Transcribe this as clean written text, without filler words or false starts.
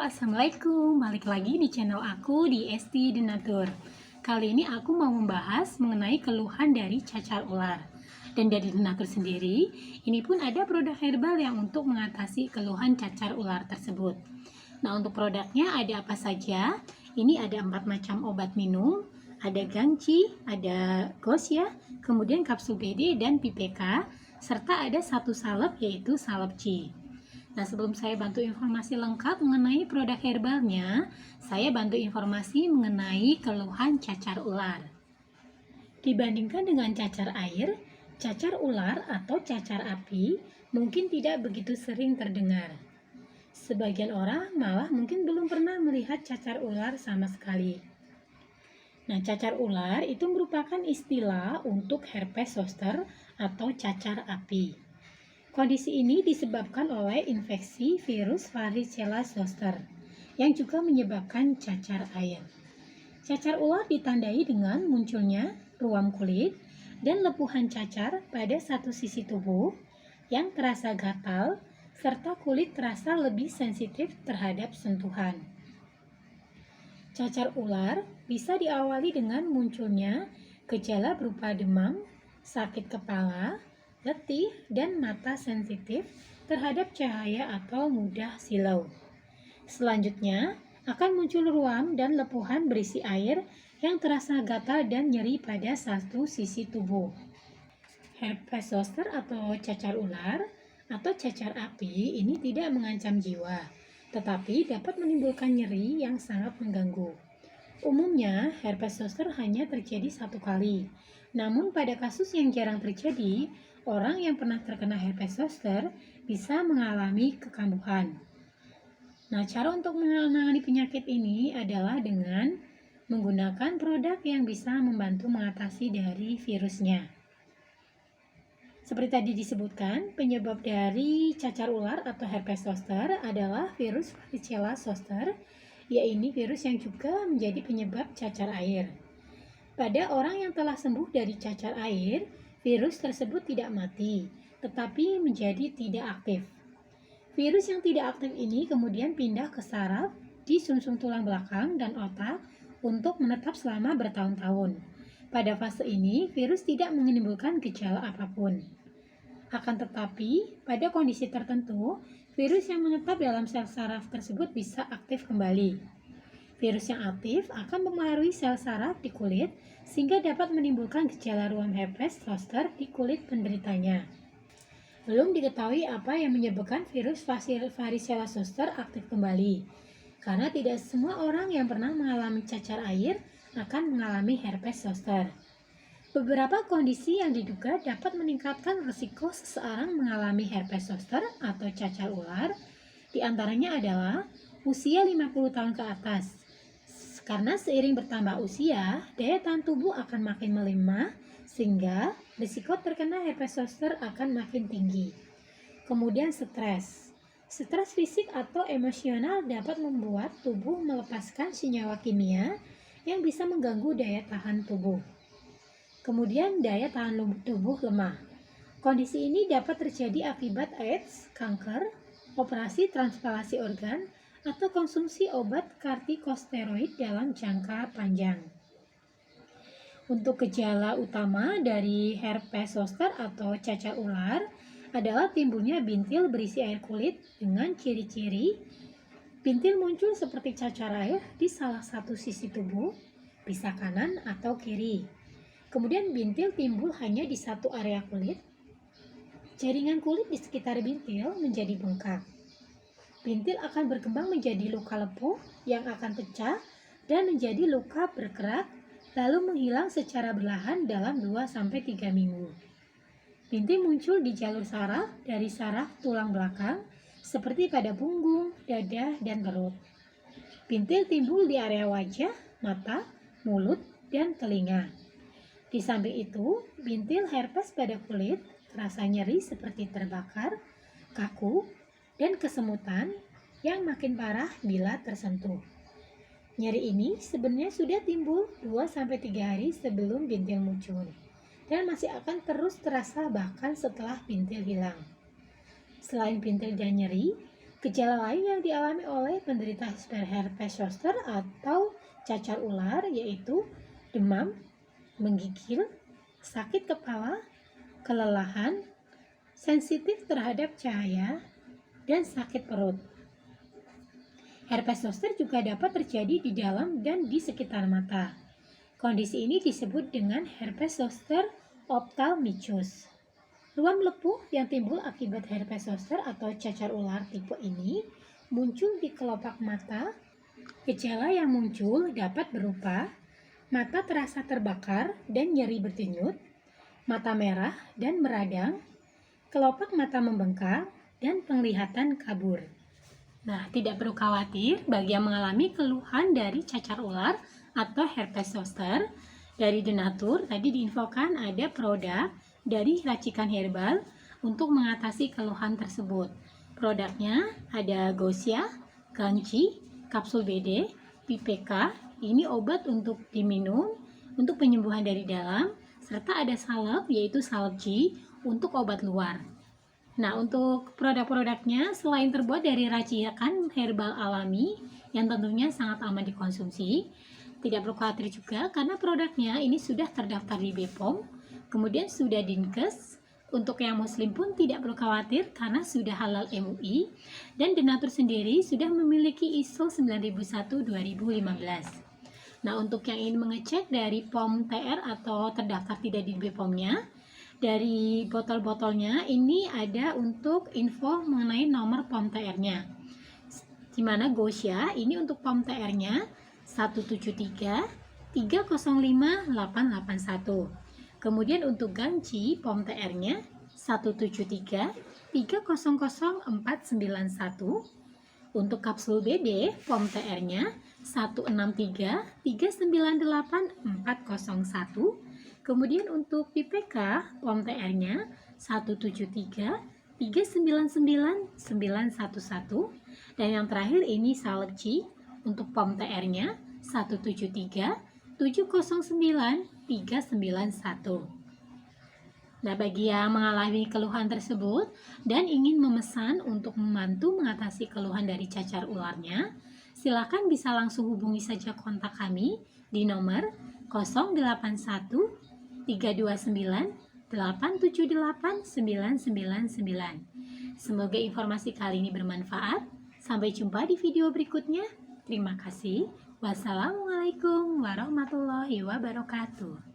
Assalamualaikum. Balik lagi di channel aku di Esti Denatur. Kali ini aku mau membahas mengenai keluhan dari cacar ular. Dan dari Denatur sendiri, ini pun ada produk herbal yang untuk mengatasi keluhan cacar ular tersebut. Nah, untuk produknya ada apa saja? Ini ada 4 macam obat minum, ada Gangci, ada Gosya, kemudian kapsul BD dan PPK, serta ada satu salep yaitu salep C. Nah, sebelum saya bantu informasi lengkap mengenai produk herbalnya, saya bantu informasi mengenai keluhan cacar ular. Dibandingkan dengan cacar air, cacar ular atau cacar api mungkin tidak begitu sering terdengar. Sebagian orang malah mungkin belum pernah melihat cacar ular sama sekali. Nah, cacar ular itu merupakan istilah untuk herpes zoster atau cacar api. Kondisi ini disebabkan oleh infeksi virus varicella zoster yang juga menyebabkan cacar air. Cacar ular ditandai dengan munculnya ruam kulit dan lepuhan cacar pada satu sisi tubuh yang terasa gatal serta kulit terasa lebih sensitif terhadap sentuhan. Cacar ular bisa diawali dengan munculnya gejala berupa demam, sakit kepala, letih, dan mata sensitif terhadap cahaya atau mudah silau. Selanjutnya, akan muncul ruam dan lepuhan berisi air yang terasa gatal dan nyeri pada satu sisi tubuh. Herpes zoster atau cacar ular atau cacar api ini tidak mengancam jiwa, tetapi dapat menimbulkan nyeri yang sangat mengganggu. Umumnya, herpes zoster hanya terjadi satu kali. Namun pada kasus yang jarang terjadi, orang yang pernah terkena herpes zoster bisa mengalami kekambuhan. Nah, cara untuk menangani penyakit ini adalah dengan menggunakan produk yang bisa membantu mengatasi dari virusnya. Seperti tadi disebutkan, penyebab dari cacar ular atau herpes zoster adalah virus varicella zoster, yaitu virus yang juga menjadi penyebab cacar air. Pada orang yang telah sembuh dari cacar air, virus tersebut tidak mati, tetapi menjadi tidak aktif. Virus yang tidak aktif ini kemudian pindah ke saraf di sumsum tulang belakang dan otak untuk menetap selama bertahun-tahun. Pada fase ini, virus tidak menimbulkan gejala apapun. Akan tetapi, pada kondisi tertentu, virus yang menetap dalam sel saraf tersebut bisa aktif kembali. Virus yang aktif akan memengaruhi sel saraf di kulit sehingga dapat menimbulkan gejala ruam herpes zoster di kulit penderitanya. Belum diketahui apa yang menyebabkan virus varicella zoster aktif kembali, karena tidak semua orang yang pernah mengalami cacar air akan mengalami herpes zoster. Beberapa kondisi yang diduga dapat meningkatkan risiko seseorang mengalami herpes zoster atau cacar ular, diantaranya adalah usia 50 tahun ke atas. Karena seiring bertambah usia, daya tahan tubuh akan makin melemah, sehingga risiko terkena herpes zoster akan makin tinggi. Kemudian stres. Stres fisik atau emosional dapat membuat tubuh melepaskan senyawa kimia yang bisa mengganggu daya tahan tubuh. Kemudian daya tahan tubuh lemah. Kondisi ini dapat terjadi akibat AIDS, kanker, operasi transplantasi organ, atau konsumsi obat kortikosteroid dalam jangka panjang. Untuk gejala utama dari herpes zoster atau cacar ular adalah timbulnya bintil berisi air kulit dengan ciri-ciri bintil muncul seperti cacar air di salah satu sisi tubuh, bisa kanan atau kiri. Kemudian bintil timbul hanya di satu area kulit. Jaringan kulit di sekitar bintil menjadi bengkak. Bintil akan berkembang menjadi luka lepuh yang akan pecah dan menjadi luka berkerak, lalu menghilang secara perlahan dalam 2-3 minggu. Bintil muncul di jalur saraf dari saraf tulang belakang, seperti pada punggung, dada, dan perut. Bintil timbul di area wajah, mata, mulut, dan telinga. Di samping itu, bintil herpes pada kulit terasa nyeri seperti terbakar, kaku, dan kesemutan yang makin parah bila tersentuh. Nyeri ini sebenarnya sudah timbul 2-3 hari sebelum bintil muncul dan masih akan terus terasa bahkan setelah bintil hilang. Selain bintil dan nyeri, Gejala lain yang dialami oleh penderita herpes zoster atau cacar ular yaitu demam, menggigil, sakit kepala, kelelahan, sensitif terhadap cahaya, dan sakit perut. Herpes zoster juga dapat terjadi di dalam dan di sekitar mata. Kondisi ini disebut dengan herpes zoster ophthalmicus. Ruam lepuh yang timbul akibat herpes zoster atau cacar ular tipe ini muncul di kelopak mata. Gejala yang muncul dapat berupa mata terasa terbakar dan nyeri berdenyut, mata merah dan meradang, kelopak mata membengkak, dan penglihatan kabur. Nah, tidak perlu khawatir bagi yang mengalami keluhan dari cacar ular atau herpes zoster. Dari Denatur tadi diinfokan ada produk dari racikan herbal untuk mengatasi keluhan tersebut. Produknya ada Gosia, Ganci, kapsul BD, PPK. Ini obat untuk diminum untuk penyembuhan dari dalam, serta ada salep yaitu salep G untuk obat luar. Nah, untuk produk-produknya selain terbuat dari racikan herbal alami yang tentunya sangat aman dikonsumsi, tidak perlu khawatir juga karena produknya ini sudah terdaftar di BPOM, kemudian sudah Dinkes. Untuk yang muslim pun tidak perlu khawatir karena sudah halal MUI, dan Denatur sendiri sudah memiliki ISO 9001-2015. Nah, untuk yang ingin mengecek dari POM TR atau terdaftar tidak di BPOM-nya, dari botol-botolnya ini ada untuk info mengenai nomor POM TR-nya. Dimana Gosia ini untuk POM TR-nya 173 305 881. Kemudian untuk Ganci POM TR-nya 173 300 491. Untuk kapsul BD POM TR-nya 163 398 401. Kemudian untuk PPK POM TR-nya 173 399 911. Dan yang terakhir ini salep C untuk POM TR-nya 173 709 391. Nah, bagi yang mengalami keluhan tersebut dan ingin memesan untuk membantu mengatasi keluhan dari cacar ularnya, silakan bisa langsung hubungi saja kontak kami di nomor 081 329 878 999. Semoga informasi kali ini bermanfaat. Sampai jumpa di video berikutnya. Terima kasih. Wassalamualaikum warahmatullahi wabarakatuh.